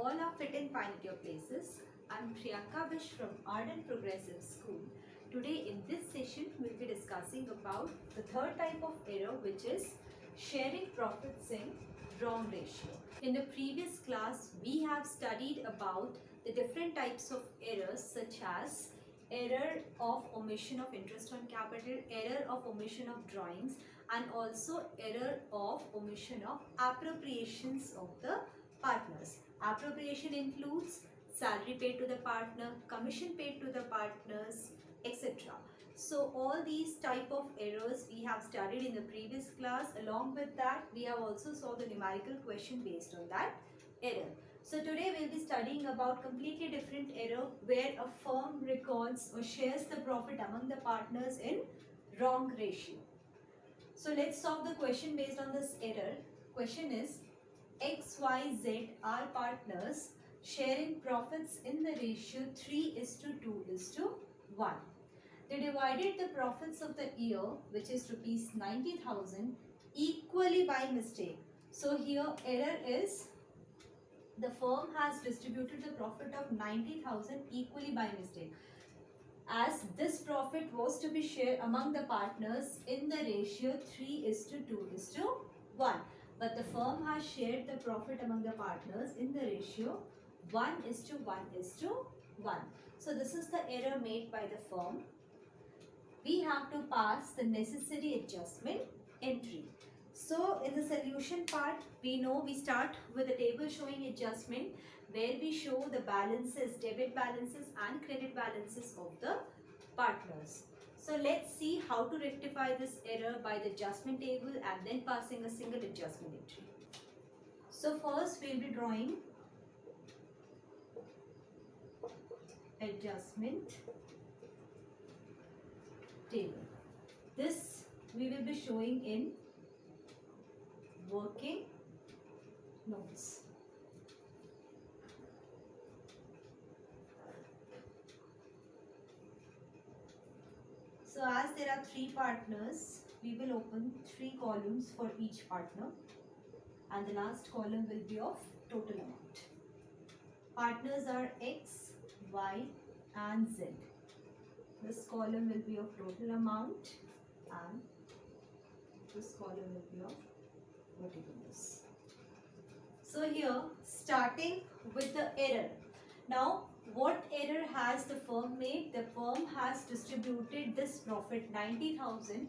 all are fit and fine at your places. I'm Priyanka Bish from Ardent Progressive School. Today in this session we'll be discussing about the third type of error, which is sharing profits in wrong ratio. In the previous class we have studied about the different types of errors, such as error of omission of interest on capital, error of omission of drawings, and also error of omission of appropriations of the partners. Appropriation includes salary paid to the partner, commission paid to the partners, etc. So all these type of errors we have studied in the previous class. Along with that, we have also saw the numerical question based on that error. So today we'll be studying about completely different error, where a firm records or shares the profit among the partners in wrong ratio. So let's solve the question based on this error. Question is, X, Y, Z are partners sharing profits in the ratio 3:2:1. They divided the profits of the year, which is rupees 90,000, equally by mistake. So here error is, the firm has distributed the profit of 90,000 equally by mistake, as this profit was to be shared among the partners in the ratio 3:2:1. But the firm has shared the profit among the partners in the ratio 1:1:1. So this is the error made by the firm. We have to pass the necessary adjustment entry. So in the solution part, we know we start with a table showing adjustment, where we show the balances, debit balances and credit balances of the partners. So let's see how to rectify this error by the adjustment table and then passing a single adjustment entry. So first we will be drawing adjustment table. This we will be showing in working notes. So as there are three partners, we will open three columns for each partner, and the last column will be of total amount. Partners are X, Y and Z. This column will be of total amount and this column will be of particulars. So here, starting with the error. Now what error has the firm made? The firm has distributed this profit 90,000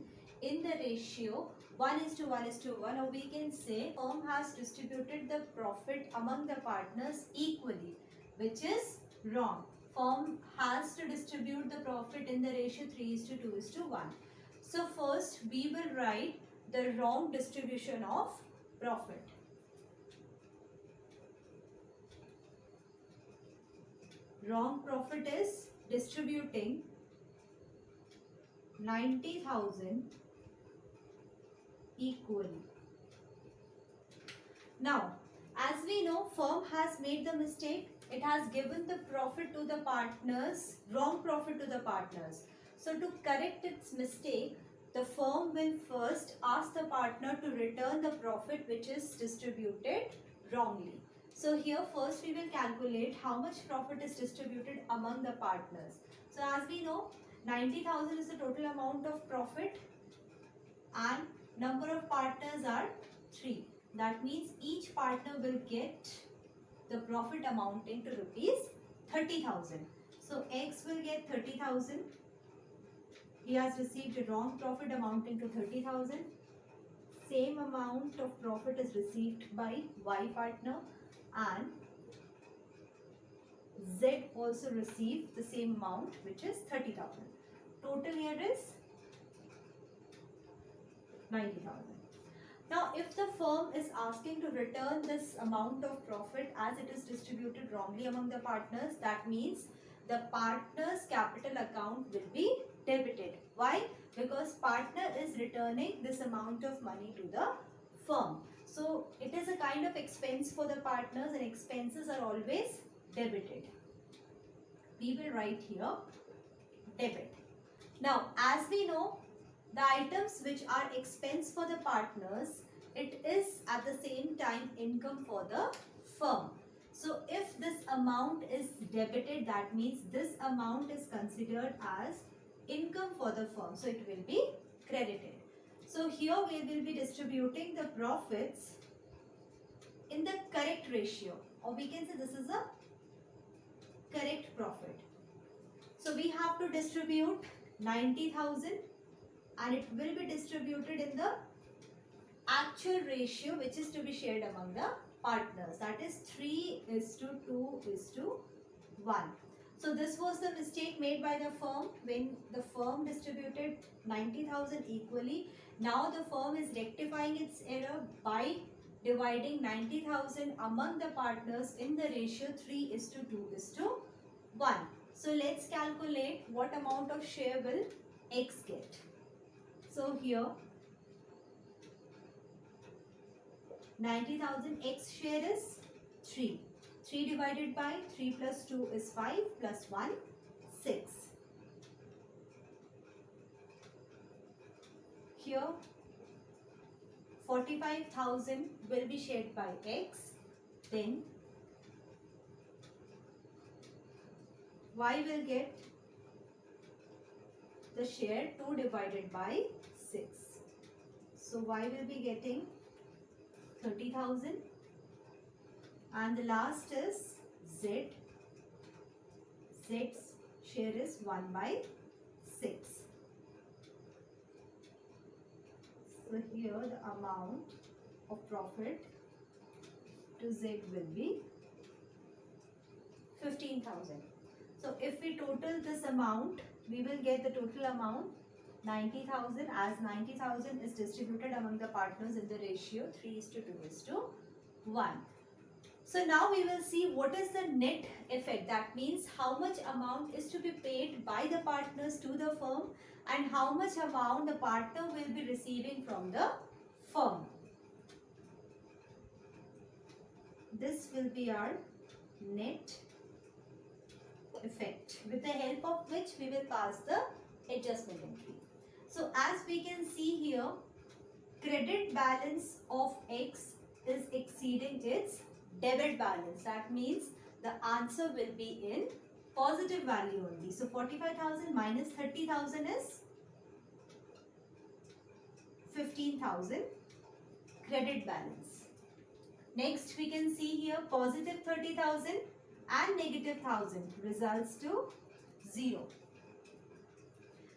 in the ratio 1:1:1, or we can say firm has distributed the profit among the partners equally, which is wrong. Firm has to distribute the profit in the ratio 3:2:1. So first we will write the wrong distribution of profit. Wrong profit is distributing 90,000 equally. Now, as we know, firm has made the mistake. It has given the profit to the partners, wrong profit to the partners. So to correct its mistake, the firm will first ask the partner to return the profit which is distributed wrongly. So here first we will calculate how much profit is distributed among the partners. So as we know, 90,000 is the total amount of profit and number of partners are 3. That means each partner will get the profit amounting to rupees 30,000. So X will get 30,000. He has received a wrong profit amounting to 30,000. Same amount of profit is received by Y partner, and Z also received the same amount, which is 30,000. Total here is 90,000. Now, if the firm is asking to return this amount of profit as it is distributed wrongly among the partners, that means the partner's capital account will be debited. Why? Because partner is returning this amount of money to the firm. So it is a kind of expense for the partners, and expenses are always debited. We will write here debit. Now, as we know, the items which are expense for the partners, it is at the same time income for the firm. So if this amount is debited, that means this amount is considered as income for the firm. So it will be credited. So here we will be distributing the profits in the correct ratio, or we can say this is a correct profit. So we have to distribute 90,000 and it will be distributed in the actual ratio which is to be shared among the partners, that is 3:2:1. So this was the mistake made by the firm when the firm distributed 90,000 equally. Now the firm is rectifying its error by dividing 90,000 among the partners in the ratio 3:2:1. So let's calculate what amount of share will X get. So here 90,000 X share is 3. 3 divided by 3 plus 2 is 5 plus 1 6. Here 45,000 will be shared by X. Then Y will get the share 2 divided by 6. So Y will be getting 30,000 and the last is Z. Z's share is 1 by 6. So here the amount of profit to Z will be 15,000. So if we total this amount, we will get the total amount 90,000, as 90,000 is distributed among the partners in the ratio 3:2:1. So now we will see what is the net effect. That means how much amount is to be paid by the partners to the firm and how much amount the partner will be receiving from the firm. This will be our net effect, with the help of which we will pass the adjustment entry. So as we can see here, credit balance of X is exceeding its debit balance. That means the answer will be in positive value only. So 45,000 minus 30,000 is 15,000 credit balance. Next we can see here positive 30,000 and negative 1,000 results to 0.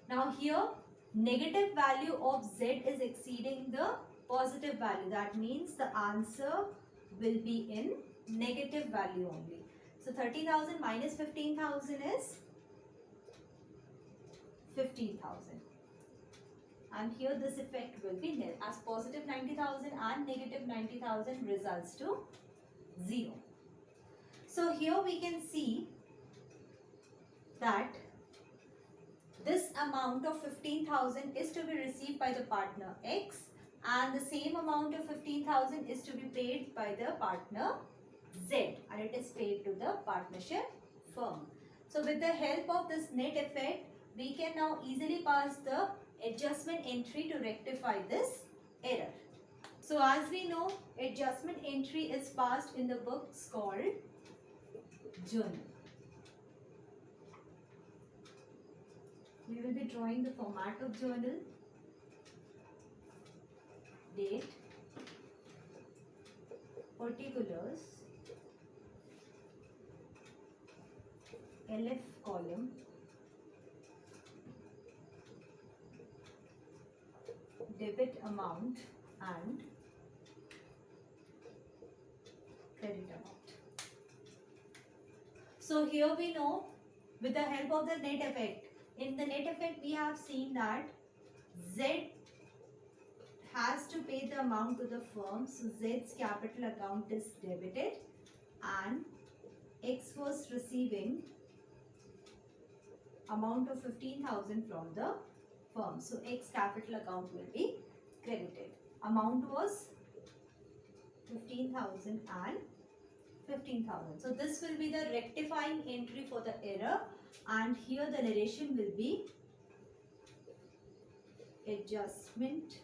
Now here negative value of Z is exceeding the positive value. That means the answer will be in negative value only. So 30,000 minus 15,000 is 15,000. And here this effect will be nil, as positive 90,000 and negative 90,000 results to 0. So here we can see that this amount of 15,000 is to be received by the partner X and the same amount of 15,000 is to be paid by the partner Z, and it is paid to the partnership firm. So with the help of this net effect, we can now easily pass the adjustment entry to rectify this error. So as we know, adjustment entry is passed in the books called journal. We will be drawing the format of journal, date, particulars, LF column, debit amount and credit amount. So here we know, with the help of the net effect, in the net effect we have seen that Z has to pay the amount to the firm. So Z's capital account is debited and X was receiving amount of 15,000 from the firm. So X capital account will be credited. Amount was 15,000 and 15,000. So this will be the rectifying entry for the error, and here the narration will be adjustment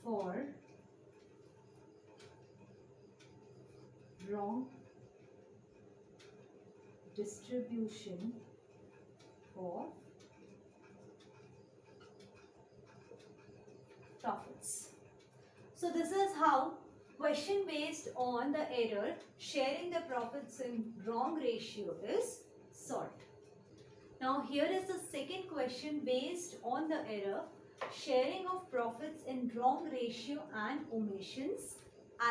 for wrong distribution of profits. So this is how question based on the error sharing the profits in wrong ratio is solved. Now here is the second question based on the error sharing of profits in wrong ratio and omissions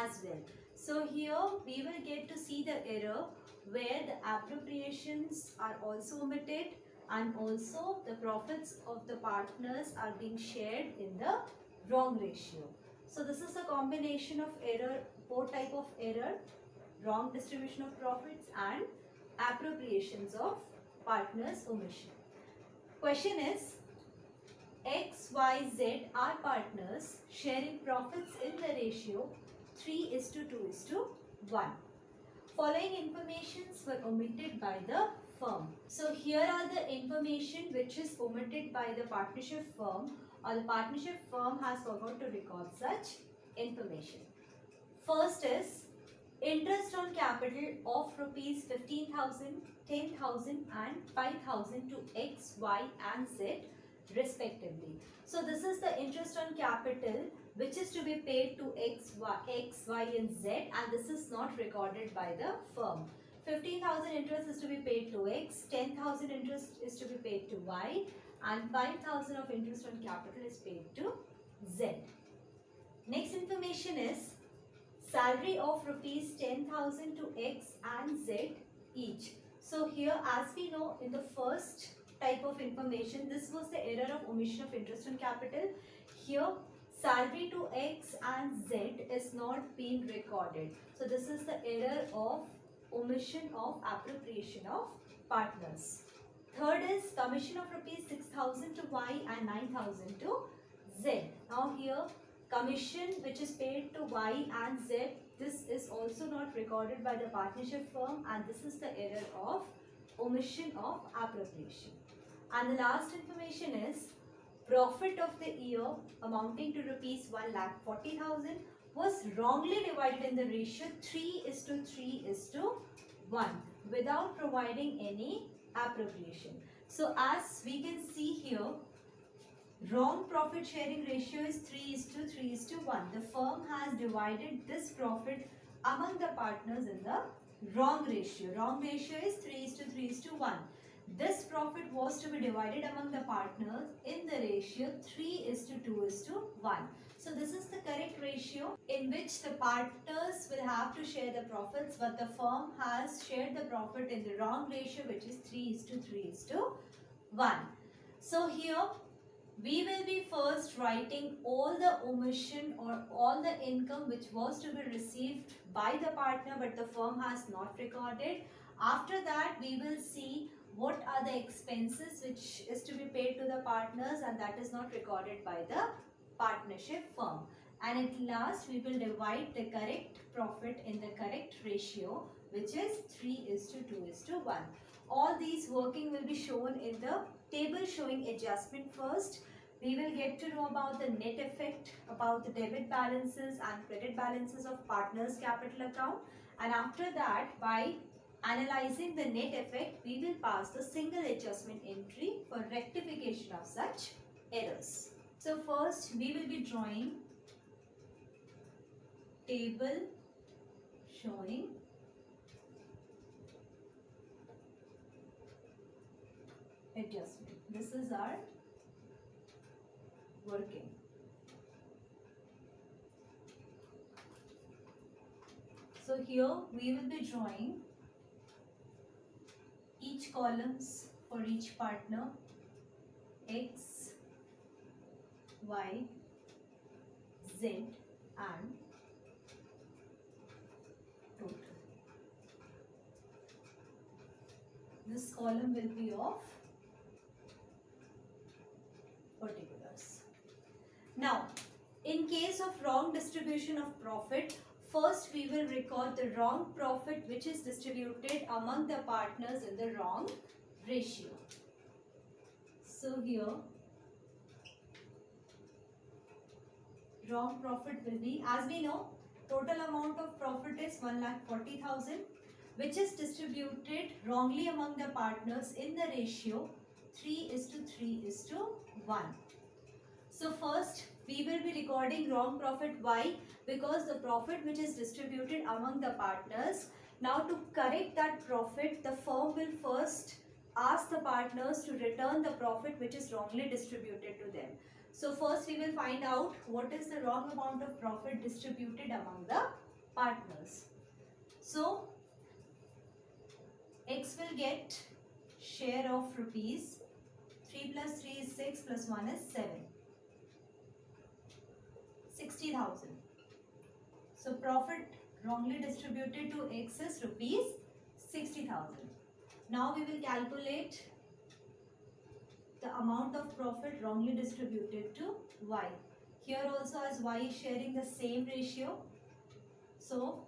as well. So here we will get to see the error where the appropriations are also omitted and also the profits of the partners are being shared in the wrong ratio. So this is a combination of error, both type of error, wrong distribution of profits and appropriations of partners omission. Question is, X, Y, Z are partners sharing profits in the ratio 3:2:1. Following informations were omitted by the firm. So here are the information which is omitted by the partnership firm, or the partnership firm has forgot to record such information. First is interest on capital of rupees 15,000, 10,000 and 5,000 to X, Y and Z respectively. So this is the interest on capital which is to be paid to X, Y and Z, and this is not recorded by the firm. 15,000 interest is to be paid to X, 10,000 interest is to be paid to Y and 5,000 of interest on capital is paid to Z. Next information is salary of rupees 10,000 to X and Z each. So here, as we know, in the first type of information, this was the error of omission of interest on capital. Here salary to X and Z is not being recorded. So this is the error of omission of appropriation of partners. Third is commission of rupees 6,000 to Y and 9,000 to Z. Now here commission which is paid to Y and Z, this is also not recorded by the partnership firm, and this is the error of omission of appropriation. And the last information is profit of the year amounting to rupees 1,40,000 was wrongly divided in the ratio 3:3:1 without providing any appropriation. So as we can see here, wrong profit sharing ratio is 3:3:1. The firm has divided this profit among the partners in the wrong ratio. Wrong ratio is 3:3:1. This profit was to be divided among the partners in the ratio 3:2:1. So this is the correct ratio in which the partners will have to share the profits, but the firm has shared the profit in the wrong ratio, which is 3:3:1. So here we will be first writing all the omission or all the income which was to be received by the partner but the firm has not recorded. After that we will see what are the expenses which is to be paid to the partners and that is not recorded by the partnership firm. And at last we will divide the correct profit in the correct ratio, which is 3:2:1. All these working will be shown in the table showing adjustment first. We will get to know about the net effect, about the debit balances and credit balances of partners capital account, and after that by analyzing the net effect we will pass the single adjustment entry for rectification of such errors. So first we will be drawing table showing adjustment. This is our working. So here we will be drawing each columns for each partner, X, Y, Z and total. This column will be of particulars. Now, in case of wrong distribution of profit, first we will record the wrong profit which is distributed among the partners in the wrong ratio. So here wrong profit will be, as we know, total amount of profit is 1,40,000. which is distributed wrongly among the partners in the ratio 3:3:1. So first we will be recording wrong profit. Why? Because the profit which is distributed among the partners, now to correct that profit, the firm will first ask the partners to return the profit which is wrongly distributed to them. So first we will find out what is the wrong amount of profit distributed among the partners. So X will get share of rupees 3 plus 3 is 6 plus 1 is 7. 60,000. So profit wrongly distributed to X is rupees 60,000. Now we will calculate the amount of profit wrongly distributed to Y. Here also, as Y is sharing the same ratio, so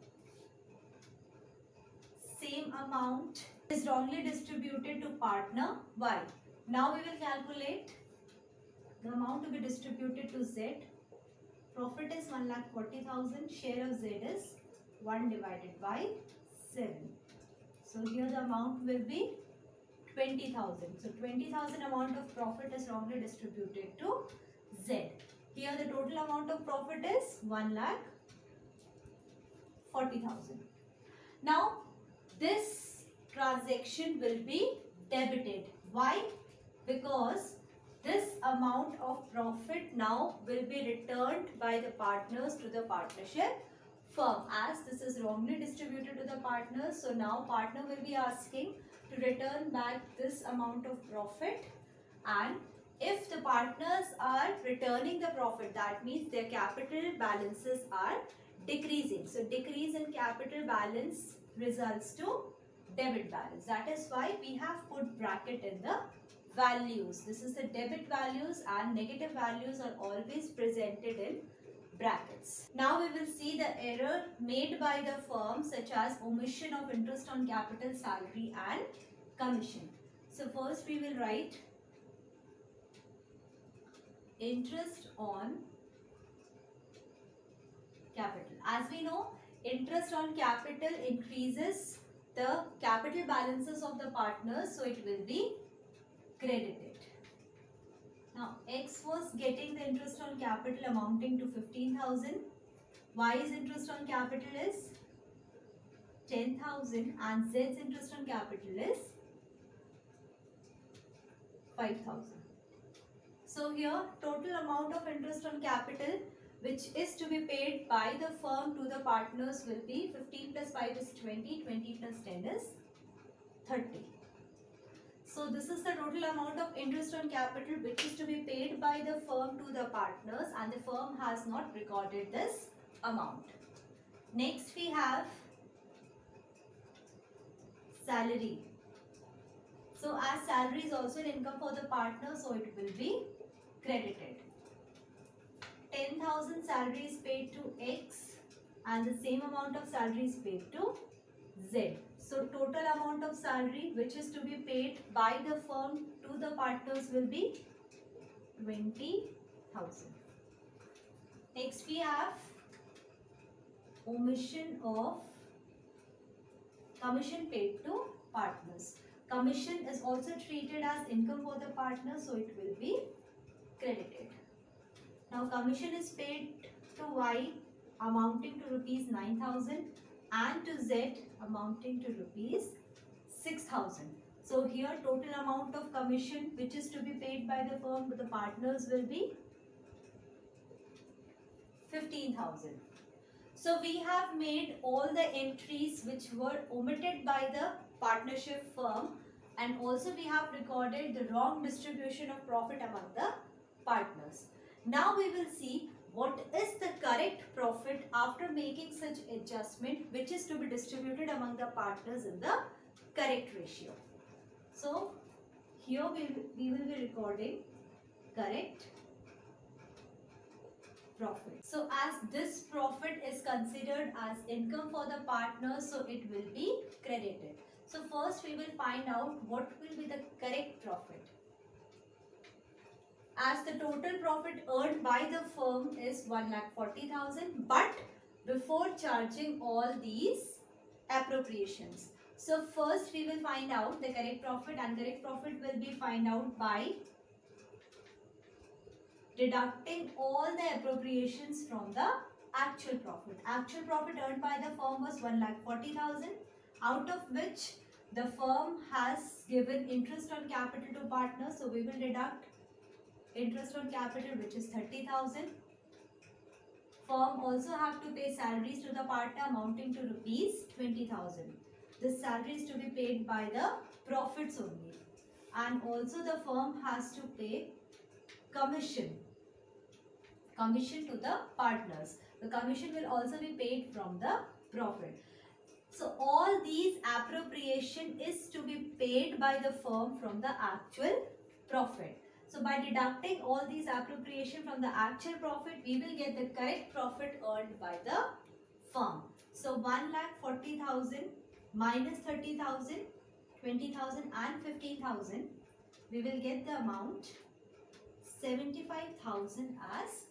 same amount is wrongly distributed to partner Y. Now we will calculate the amount to be distributed to Z. Profit is 1,40,000. Share of Z is 1 divided by 7. So here the amount will be 20,000. So 20,000 amount of profit is wrongly distributed to Z. Here the total amount of profit is 1,40,000. Now this transaction will be debited. Why? Because this amount of profit now will be returned by the partners to the partnership firm, as this is wrongly distributed to the partners. So now partner will be asking to return back this amount of profit, and if the partners are returning the profit, that means their capital balances are decreasing. So decrease in capital balance results to debit balance. That is why we have put bracket in the values. This is the debit values, and negative values are always presented in brackets. Now we will see the error made by the firm, such as omission of interest on capital, salary and commission. So first we will write interest on capital. As we know, interest on capital increases the capital balances of the partners, so it will be credited. Now X was getting the interest on capital amounting to 15,000. Y's interest on capital is 10,000 and Z's interest on capital is 5,000. So here total amount of interest on capital which is to be paid by the firm to the partners will be 15 plus 5 is 20, 20 plus 10 is 30. So this is the total amount of interest on capital which is to be paid by the firm to the partners, and the firm has not recorded this amount. Next we have salary. So as salary is also an income for the partner, so it will be credited. 10,000 salary is paid to X and the same amount of salary is paid to Z. So total amount of salary which is to be paid by the firm to the partners will be 20,000. Next we have omission of commission paid to partners. Commission is also treated as income for the partner, so it will be credited. Now commission is paid to Y amounting to rupees 9,000 and to Z amounting to rupees 6,000. So here total amount of commission which is to be paid by the firm to the partners will be 15,000. So we have made all the entries which were omitted by the partnership firm, and also we have recorded the wrong distribution of profit among the partners. Now we will see what is the correct profit after making such adjustment which is to be distributed among the partners in the correct ratio. So here we will be recording correct profit. So as this profit is considered as income for the partners, so it will be credited. So first we will find out what will be the correct profit. As the total profit earned by the firm is 1,40,000, but before charging all these appropriations. So first we will find out the correct profit, and correct profit will be find out by deducting all the appropriations from the actual profit. Actual profit earned by the firm was 1,40,000, out of which the firm has given interest on capital to partners. So we will deduct interest on capital, which is 30,000. Firm also have to pay salaries to the partner amounting to rupees 20,000. This salary is to be paid by the profits only. And also the firm has to pay commission to the partners. The commission will also be paid from the profit. So all these appropriation is to be paid by the firm from the actual profit. So by deducting all these appropriation from the actual profit, we will get the correct profit earned by the firm. So 1,40,000 minus 30,000, 20,000 and 15,000, we will get the amount 75,000 as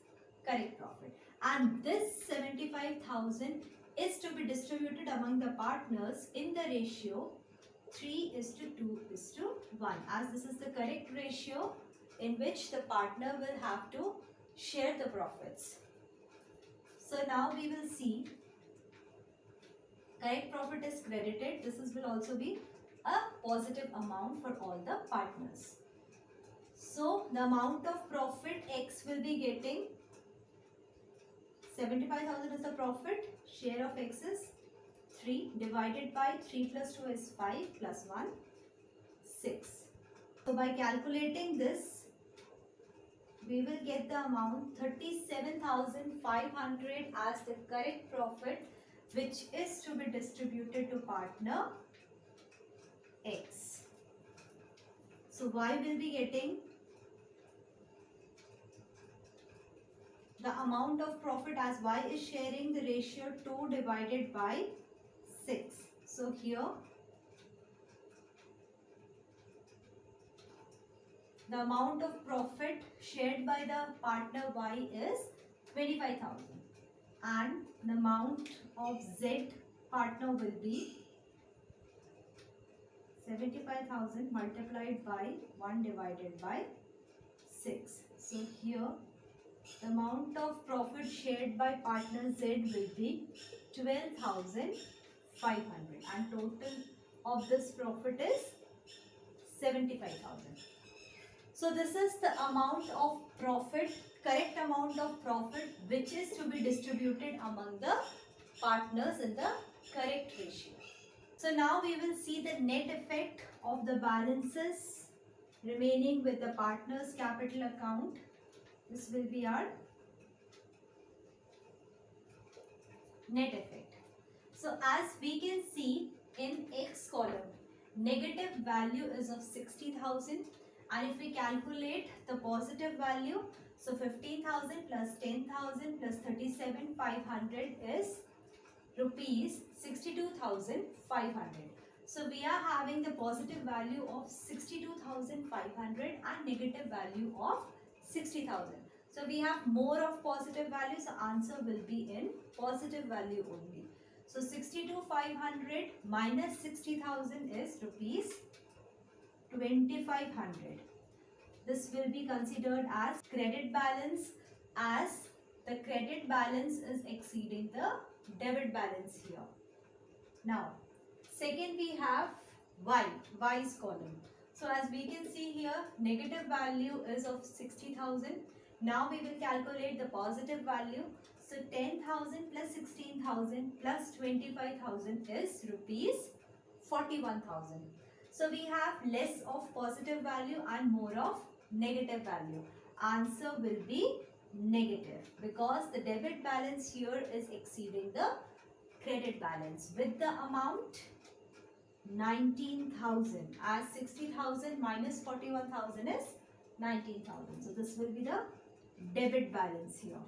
correct profit. And this 75,000 is to be distributed among the partners in the ratio 3:2:1, as this is the correct ratio in which the partner will have to share the profits. So now we will see correct profit is credited. This will also be a positive amount for all the partners. So the amount of profit X will be getting 75,000 is the profit. Share of X is 3 divided by 3 plus 2 is 5 plus 1 6. So by calculating this, we will get the amount 37,500 as the correct profit, which is to be distributed to partner X. So Y will be getting the amount of profit, as Y is sharing the ratio 2 divided by 6. So here the amount of profit shared by the partner Y is 25,000, and the amount of Z partner will be 75,000 multiplied by 1 divided by 6. So here the amount of profit shared by partner Z will be 12,500, and total of this profit is 75,000. So this is the amount of profit, correct amount of profit, which is to be distributed among the partners in the correct ratio. So now we will see the net effect of the balances remaining with the partners capital account. This will be our net effect. So as we can see in X column, negative value is of 60,000, and if we calculate the positive value, so 15,000 plus 10,000 plus 37,500 is rupees 62,500. So we are having the positive value of 62,500 and negative value of 60,000. So we have more of positive value, so answer will be in positive value only. So 62,500 minus 60,000 is rupees 2,500. This will be considered as credit balance, as the credit balance is exceeding the debit balance here. Now, second we have Y's column. So as we can see here, negative value is of 60,000. Now we will calculate the positive value. So 10,000 plus 16,000 plus 25,000 is rupees 41,000. So we have less of positive value and more of negative value. Answer will be negative, because the debit balance here is exceeding the credit balance with the amount 19,000, as 60,000 minus 41,000 is 19,000. So this will be the debit balance here.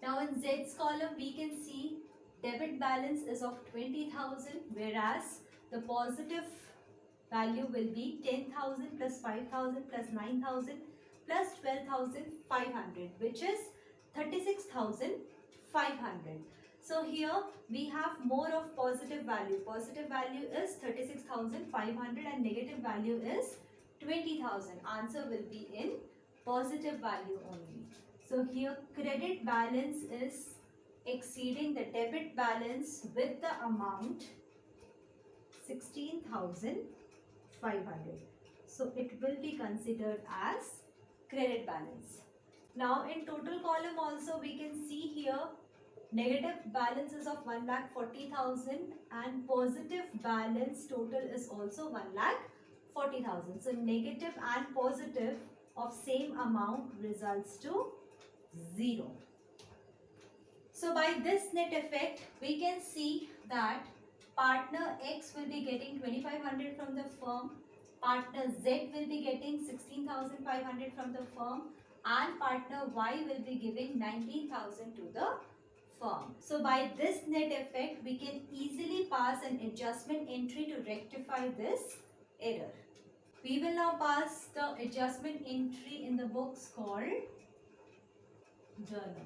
Now in Z's column we can see debit balance is of 20,000, whereas the positive value will be 10,000 plus 5,000 plus 9,000 plus 12,500, which is 36,500. So here we have more of positive value. Positive value is 36,500 and negative value is 20,000. Answer will be in positive value only. So here credit balance is exceeding the debit balance with the amount 16,500. So it will be considered as credit balance. Now in total column also we can see here negative balance is of 1,40,000 and positive balance total is also 1,40,000. So negative and positive of same amount results to 0. So by this net effect we can see that partner X will be getting 2,500 from the firm, partner Z will be getting 16,500 from the firm, and partner Y will be giving 19,000 to the firm. So by this net effect we can easily pass an adjustment entry to rectify this error. We will now pass the adjustment entry in the books called journal.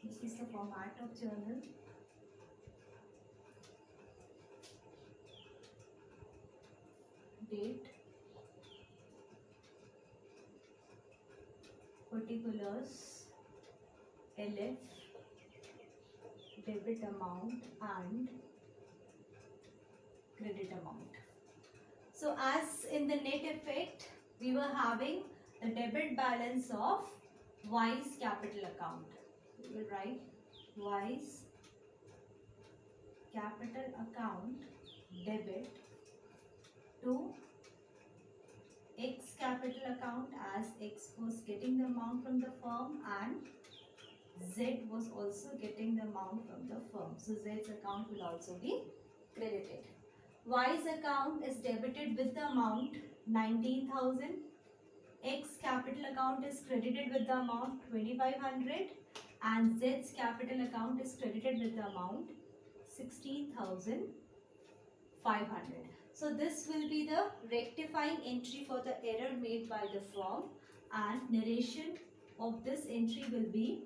This is the format of journal. Date, particulars, LF, debit amount and credit amount. So as in the net effect, we were having the debit balance of Y's capital account. We will write Y's capital account debit to X capital account, as X was getting the amount from the firm and Z was also getting the amount from the firm. So Z's account will also be credited. Y's account is debited with the amount 19,000. X capital account is credited with the amount 2,500 and Z's capital account is credited with the amount 16,500. So this will be the rectifying entry for the error made by the firm, and narration of this entry will be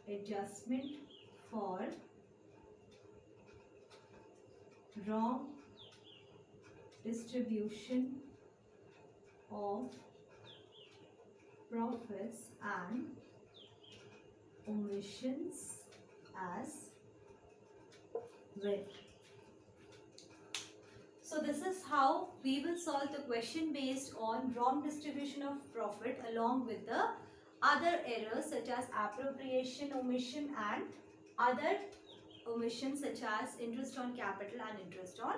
adjustment for wrong distribution of profits and omissions as well. So this is how we will solve the question based on wrong distribution of profit along with the other errors such as appropriation, omission and other omissions such as interest on capital and interest on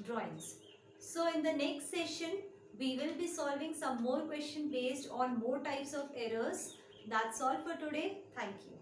drawings. So in the next session we will be solving some more question based on more types of errors. That's all for today. Thank you.